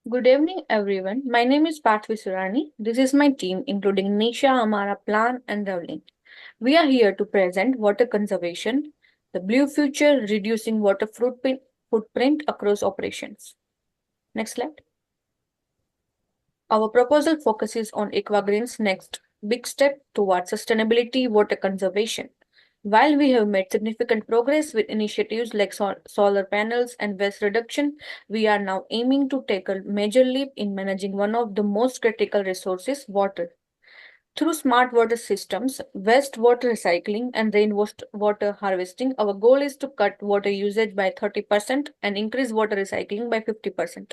Good evening, everyone. My name is Pathvi Surani. This is my team, including Nisha, Amara, Plan, and Ravlin. We are here to present water conservation, the blue future, reducing water footprint across operations. Next slide. Our proposal focuses on Equagreen's next big step towards sustainability water conservation. While we have made significant progress with initiatives like solar panels and waste reduction, we are now aiming to take a major leap in managing one of the most critical resources, water. Through smart water systems, wastewater recycling, and rainwater harvesting, our goal is to cut water usage by 30% and increase water recycling by 50%.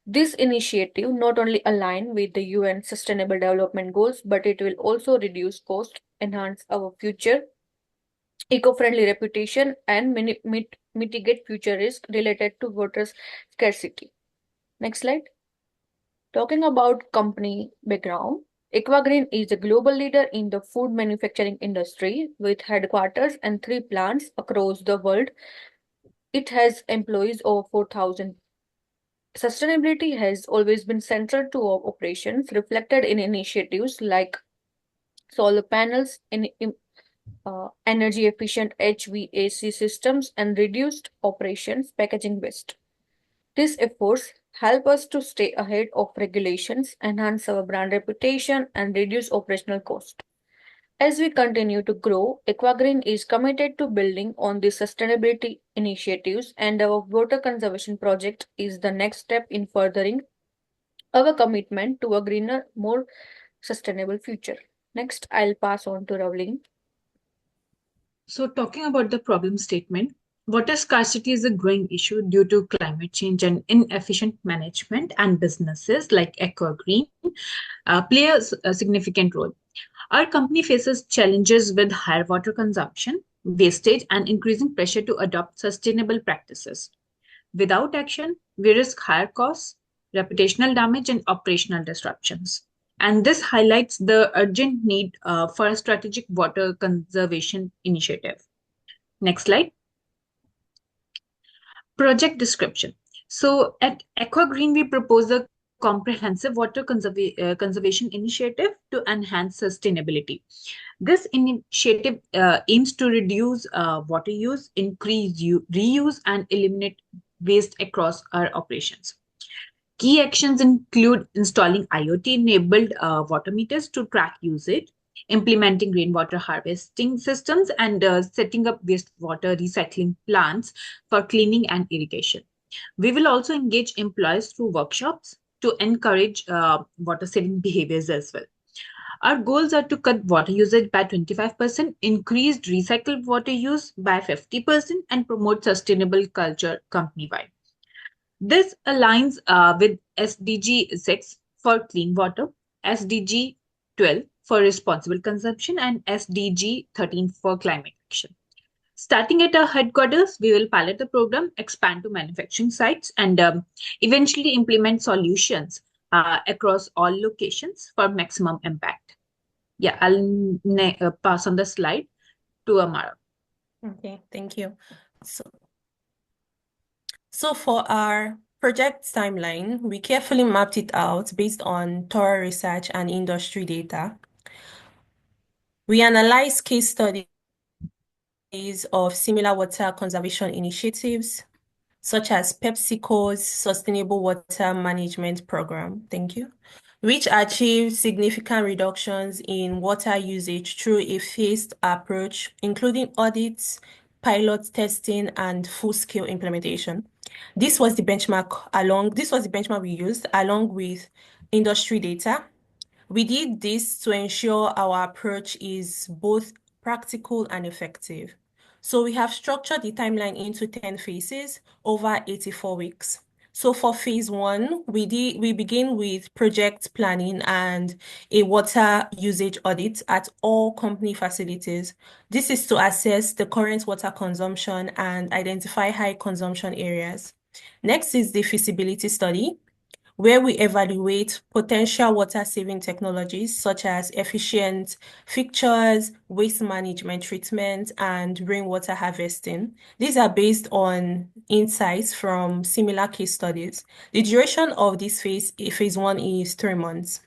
This initiative not only align with the UN Sustainable Development Goals, but it will also reduce cost, enhance our future eco-friendly reputation, and mitigate future risk related to water scarcity. Next slide. Talking about company background, Equagreen is a global leader in the food manufacturing industry with headquarters and three plants across the world. It has employees over 4,000. Sustainability has always been central to our operations, reflected in initiatives like solar panels, energy efficient HVAC systems, and reduced operations packaging waste. These efforts help us to stay ahead of regulations, enhance our brand reputation, and reduce operational cost. As we continue to grow, Equagreen is committed to building on these sustainability initiatives, and our water conservation project is the next step in furthering our commitment to a greener, more sustainable future. Next, I'll pass on to Ravling. So, talking about the problem statement, water scarcity is a growing issue due to climate change and inefficient management, and businesses like Ecogreen play a significant role. Our company faces challenges with higher water consumption, wastage, and increasing pressure to adopt sustainable practices. Without action, we risk higher costs, reputational damage, and operational disruptions. And this highlights the urgent need for a strategic water conservation initiative. Next slide. Project description. So at Aquagreen, we propose a comprehensive conservation initiative to enhance sustainability. This initiative aims to reduce water use, increase reuse, and eliminate waste across our operations. Key actions include installing IoT-enabled water meters to track usage, implementing rainwater harvesting systems, and setting up wastewater recycling plants for cleaning and irrigation. We will also engage employees through workshops to encourage water-saving behaviors as well. Our goals are to cut water usage by 25%, increase recycled water use by 50%, and promote sustainable culture company-wide. This aligns with SDG 6 for clean water, SDG 12 for responsible consumption, and SDG 13 for climate action. Starting at our headquarters, we will pilot the program, expand to manufacturing sites, and eventually implement solutions across all locations for maximum impact. Yeah, I'll pass on the slide to Amara. Okay, thank you. So for our project timeline, we carefully mapped it out based on thorough research and industry data. We analyzed case studies of similar water conservation initiatives, such as PepsiCo's Sustainable Water Management Program, thank you, which achieved significant reductions in water usage through a phased approach, including audits, pilot testing, and full-scale implementation. This was the benchmark we used along with industry data. We did this to ensure our approach is both practical and effective. So we have structured the timeline into 10 phases over 84 weeks. So for phase 1, we begin with project planning and a water usage audit at all company facilities. This is to assess the current water consumption and identify high consumption areas. Next is the feasibility study. where we evaluate potential water-saving technologies such as efficient fixtures, waste management treatment, and rainwater harvesting. These are based on insights from similar case studies. The duration of this phase 1 is 3 months.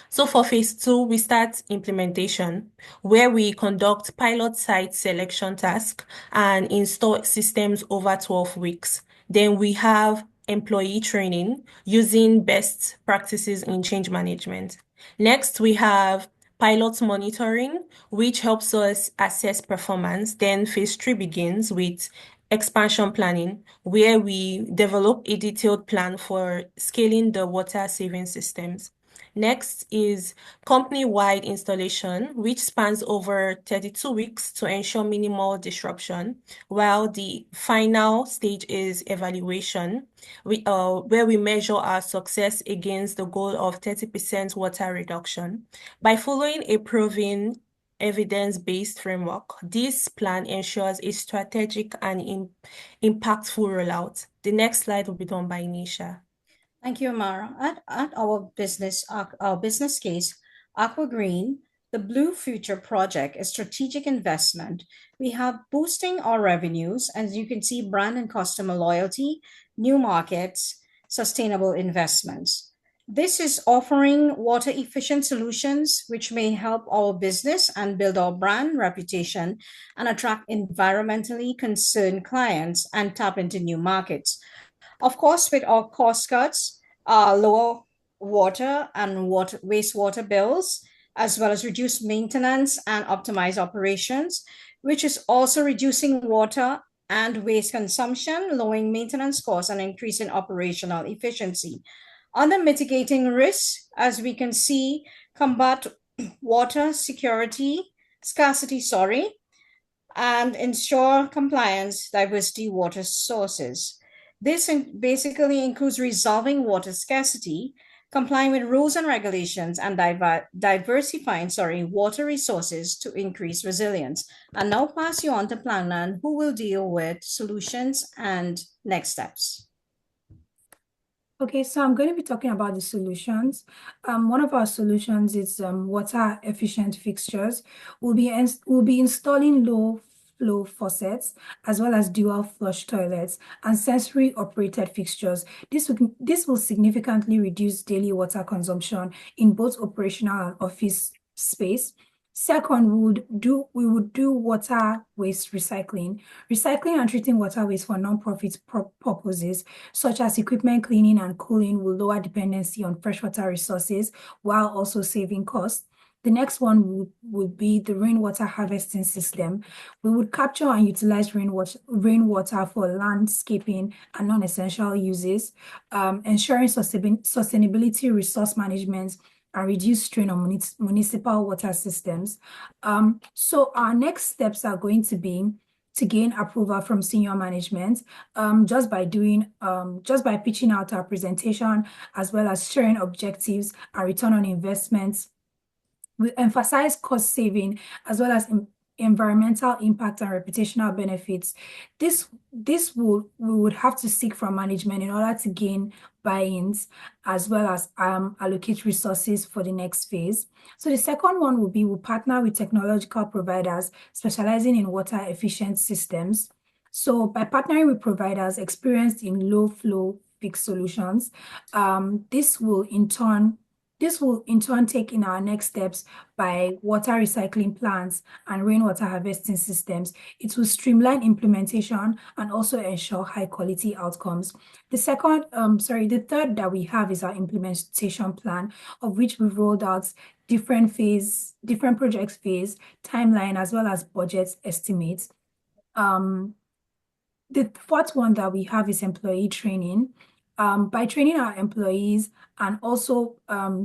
So for phase 2, we start implementation, where we conduct pilot site selection task and install systems over 12 weeks. Then we have employee training using best practices in change management. Next, we have pilot monitoring, which helps us assess performance. Then phase 3 begins with expansion planning, where we develop a detailed plan for scaling the water saving systems. Next is company-wide installation, which spans over 32 weeks to ensure minimal disruption, while the final stage is evaluation, where we measure our success against the goal of 30% water reduction. By following a proven evidence-based framework, this plan ensures a strategic and impactful rollout. The next slide will be done by Nisha. Thank you, Amara. At our business case, Aqua Green, the Blue Future project, a strategic investment. We have boosting our revenues, as you can see, brand and customer loyalty, new markets, sustainable investments. This is offering water efficient solutions which may help our business and build our brand reputation and attract environmentally concerned clients and tap into new markets. Of course, with our cost cuts, lower water and wastewater bills, as well as reduce maintenance and optimize operations, which is also reducing water and waste consumption, lowering maintenance costs, and increasing operational efficiency. Other mitigating risks, as we can see, combat water scarcity, and ensure compliance, diversity water sources. This basically includes resolving water scarcity, complying with rules and regulations, and diversifying water resources to increase resilience. And now pass you on to Planlan, who will deal with solutions and next steps. Okay, so I'm going to be talking about the solutions. One of our solutions is water efficient fixtures. We'll be installing low flow faucets, as well as dual flush toilets and sensory operated fixtures. This will significantly reduce daily water consumption in both operational and office space. Second, we would do water waste recycling. Recycling and treating water waste for non-profit purposes, such as equipment cleaning and cooling, will lower dependency on freshwater resources while also saving costs. The next one would be the rainwater harvesting system. We would capture and utilize rainwater for landscaping and non-essential uses, ensuring sustainability, resource management, and reduce strain on municipal water systems. So our next steps are going to be to gain approval from senior management, just by pitching out our presentation, as well as sharing objectives and return on investments. We emphasize cost saving as well as environmental impact and reputational benefits. We would have to seek from management in order to gain buy-ins, as well as allocate resources for the next phase. So the second one will be we'll partner with technological providers specializing in water efficient systems. So by partnering with providers experienced in low flow fixed solutions, this will in turn take in our next steps by water recycling plants and rainwater harvesting systems. It will streamline implementation and also ensure high quality outcomes. The third that we have is our implementation plan, of which we've rolled out different project phase, timeline, as well as budget estimates. The fourth one that we have is employee training. By training our employees and also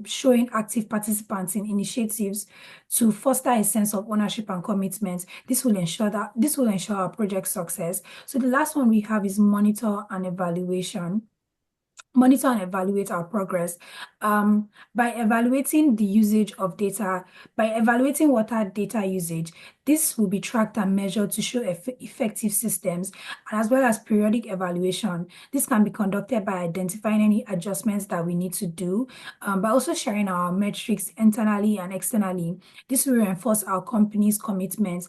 showing active participants in initiatives to foster a sense of ownership and commitment, this will ensure our project success. So the last one we have is monitor and evaluation. monitor and evaluate our progress by evaluating the usage of data, by evaluating water data usage. This will be tracked and measured to show effective systems, and as well as periodic evaluation. This can be conducted by identifying any adjustments that we need to do, by also sharing our metrics internally and externally. This will reinforce our company's commitment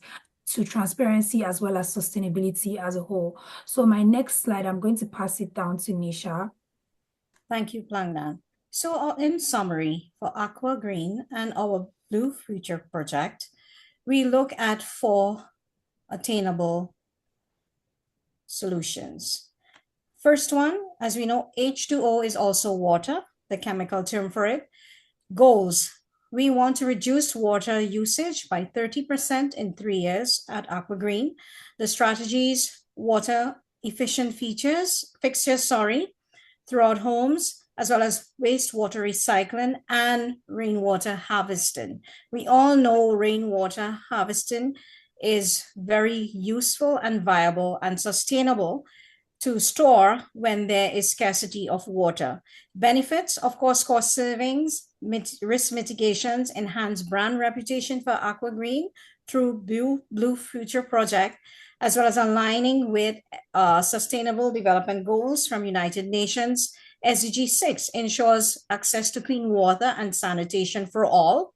to transparency as well as sustainability as a whole. So my next slide, I'm going to pass it down to Nisha. Thank you, Plangnan. So in summary, for Aqua Green and our Blue Future project, we look at 4 attainable solutions. First one, as we know, H2O is also water, the chemical term for it. Goals. We want to reduce water usage by 30% in 3 years at Aqua Green. The strategies, water efficient fixtures, throughout homes, as well as wastewater recycling and rainwater harvesting. We all know rainwater harvesting is very useful and viable and sustainable to store when there is scarcity of water. Benefits, of course, cost savings, risk mitigations, enhanced brand reputation for Aqua Green through Blue Future project, as well as aligning with Sustainable Development Goals from United Nations. SDG 6 ensures access to clean water and sanitation for all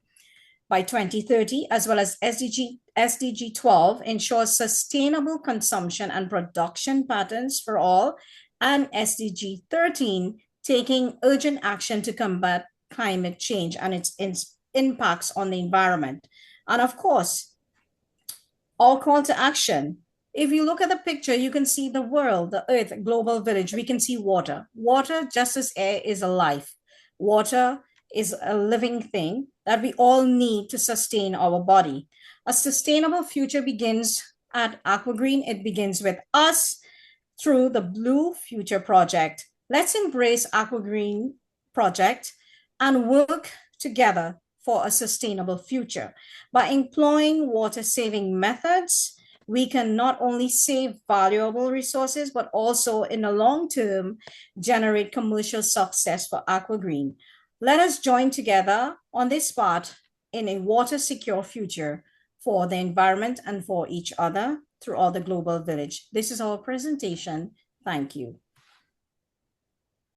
by 2030, as well as SDG 12 ensures sustainable consumption and production patterns for all, and SDG 13 taking urgent action to combat climate change and its impacts on the environment. And of course, all call to action. If you look at the picture, you can see the world, the earth, global village. We can see water. Water, just as air, is a life. Water is a living thing that we all need to sustain our body. A sustainable future begins at Aqua Green. It begins with us through the Blue Future project. Let's embrace Aqua Green project and work together for a sustainable future. By employing water-saving methods, we can not only save valuable resources, but also in the long term, generate commercial success for Aqua Green. Let us join together on this path in a water-secure future for the environment and for each other throughout the global village. This is our presentation. Thank you.